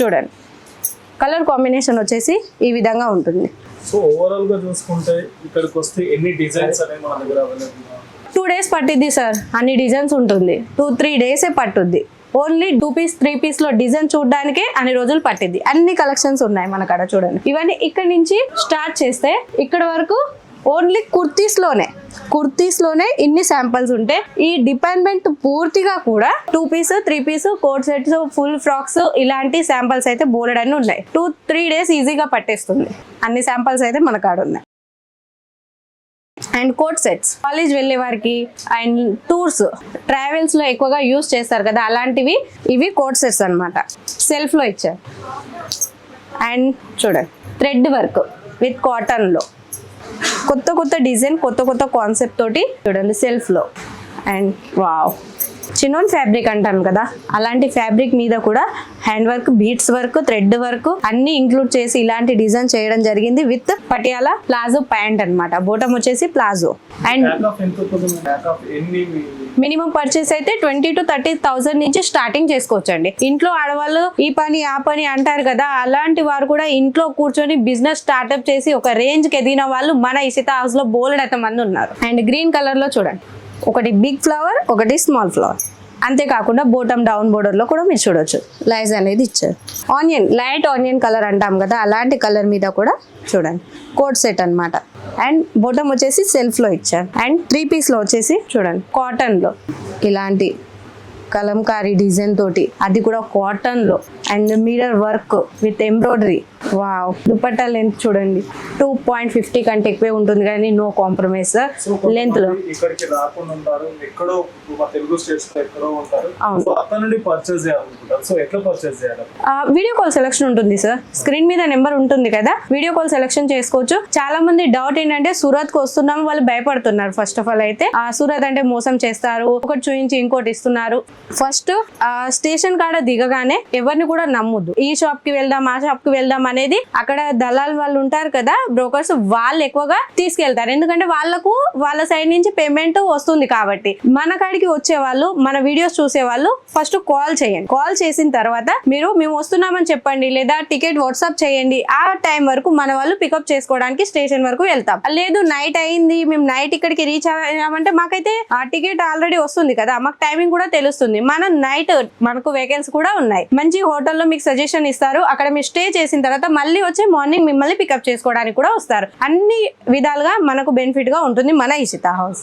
చూడండి colour combination వచ్చేసి ఈ విధంగా ఉంటుంది. సో ఓవరాల్ గా చూసుకుంటే ఇక్కడికి వస్తే ఎన్ని డిజైన్స్ అనేవి మన దగ్గర అవైలబుల్ 2 days పట్టిద్ది సార్. అన్ని డిజైన్స్ ఉంటుంది. 2-3 days పట్టుద్ది. ఓన్లీ 2 piece 3 piece లో డిజైన్ చూడడానికే అన్ని రోజులు పట్టింది. అన్ని కలెక్షన్స్ ఉన్నాయి మన కాడ చూడండి. ఇవన్నీ ఇక్కడ నుంచి స్టార్ట్ చేస్తే ఇక్కడ వరకు ఓన్లీ కుర్తీస్ లోనే ఇన్ని శాంపిల్స్ ఉంటాయి. ఈ డిపార్ట్మెంట్ పూర్తిగా కూడా 2 piece 3 piece coat sets full frocks ఇలాంటి శాంపిల్స్ అయితే బోలెడన్ని ఉన్నాయి. 2-3 days ఈజీగా పట్టేస్తుంది. అన్ని శాంపిల్స్ అయితే మన కాడ ఉన్నాయి. అండ్ కోట్ సెట్స్ కాలేజ్ వెళ్ళే వారికి అండ్ టూర్స్ ట్రావెల్స్ లో ఎక్కువగా యూస్ చేస్తారు కదా, అలాంటివి ఇవి కోట్ సెట్స్ అనమాట. సెల్ఫ్ లో ఇచ్చారు. అండ్ చూడండి థ్రెడ్ వర్క్ విత్ కాటన్ లో కొత్త డిజైన్ కొత్త కాన్సెప్ట్ తోటి చూడండి సెల్ఫ్ లో. అండ్ వావ్ చిన్నోన్ ఫ్యాబ్రిక్ అంటాను కదా, అలాంటి ఫ్యాబ్రిక్ మీద కూడా hand work beads work thread work అన్ని ఇంక్లూడ్ చేసి ఇలాంటి డిజైన్ చేయడం జరిగింది. విత్ పటియాలా ప్లాజో ప్యాంట్ అన్నమాట. బోటం వచ్చేసి ప్లాజో. అండ్ మినిమం పర్చేస్ అయితే 20,000 to 30,000 నుంచి స్టార్టింగ్ చేసుకోవచ్చండి. ఇంట్లో ఆడవాళ్ళు ఈ పని ఆ పని అంటారు కదా, అలాంటి వారు కూడా ఇంట్లో కూర్చొని బిజినెస్ స్టార్ట్అప్ చేసి ఒక రేంజ్ కి ఎదిగిన వాళ్ళు మన ఇషితా హౌస్ లో బోలెడంత మంది ఉన్నారు. అండ్ గ్రీన్ కలర్ లో చూడండి, ఒకటి బిగ్ ఫ్లవర్ ఒకటి స్మాల్ ఫ్లవర్. అంతేకాకుండా బోటమ్ డౌన్ బోర్డర్ లో కూడా మీరు చూడొచ్చు లైజ్ అనేది ఇచ్చారు. ఆనియన్ లైట్ ఆనియన్ కలర్ అంటాం కదా, అలాంటి కలర్ మీద కూడా చూడండి కోట్ సెట్ అన్నమాట. అండ్ బోటమ్ వచ్చేసి సెల్ఫ్ లో ఇచ్చారు. అండ్ 3 piece లో వచ్చేసి చూడండి కాటన్ లో ఇలాంటి కలంకారీ డిజైన్ తోటి, అది కూడా కాటన్ లో. And mirror work with embroidery. Wow dupatta length చూడండి 2.50 కంటే ఎక్కువే ఉంటుంది కానీ నో కాంప్రమైజ్ లెంత్ లో. ఇక్కడికి రాకుండా ఉంటారు, ఎక్కడో మా తెలుగు స్టేట్స్ లో ఎక్కడో ఉంటారు. సో అక్కడ నుండి పర్చేస్ చేయాలనుకుంటారు. సో ఎట్లా పర్చేస్ చేయాలి? వీడియో కాల్ సెలక్షన్ ఉంటుంది సార్. స్క్రీన్ మీద నెంబర్ ఉంటుంది కదా, వీడియో కాల్ సెలక్షన్ చేసుకోవచ్చు. చాలా మంది డౌట్ ఏంటంటే సూరత్ కు వస్తున్నాము వాళ్ళు భయపడుతున్నారు. ఫస్ట్ ఆఫ్ ఆల్ అయితే సూరత్ అంటే మోసం చేస్తారు, ఒకటి చూపించి ఇంకోటి ఇస్తున్నారు. ఫస్ట్ స్టేషన్ కాడ దిగగానే ఎవరిని కూడా నమ్మొద్దు. ఈ షాప్ కి వెళ్దాం ఆ షాప్ కి వెళ్దాం అనేది అక్కడ దళాల్ వాళ్ళు ఉంటారు కదా బ్రోకర్స్, వాళ్ళు ఎక్కువగా తీసుకెళ్తారు. ఎందుకంటే వాళ్ళకు వాళ్ళ సైడ్ నుంచి పేమెంట్ వస్తుంది కాబట్టి. మన కాడికి వచ్చే వాళ్ళు మన వీడియోస్ చూసే వాళ్ళు ఫస్ట్ కాల్ చేయండి. కాల్ చేసిన తర్వాత మేము వస్తున్నామని చెప్పండి, లేదా టికెట్ వాట్సాప్ చేయండి. ఆ టైం వరకు మన వాళ్ళు పికప్ చేసుకోవడానికి స్టేషన్ వరకు వెళ్తాం. లేదు నైట్ అయింది మేము నైట్ ఇక్కడికి రీచ్ అయ్యామంటే మాకైతే ఆ టికెట్ ఆల్రెడీ వస్తుంది కదా, మాకు టైమింగ్ కూడా తెలుస్తుంది. మనం నైట్ మనకు వేకెన్సీ కూడా ఉన్నాయి. మంచి హోటల్లో మీకు సజెషన్ ఇస్తారు. అక్కడ మీరు స్టే చేసిన తర్వాత మళ్ళీ వచ్చి మార్నింగ్ మిమ్మల్ని పికప్ చేసుకోవడానికి కూడా వస్తారు. అన్ని విధాలుగా మనకు బెనిఫిట్ గా ఉంటుంది మన ఇషితా హౌస్.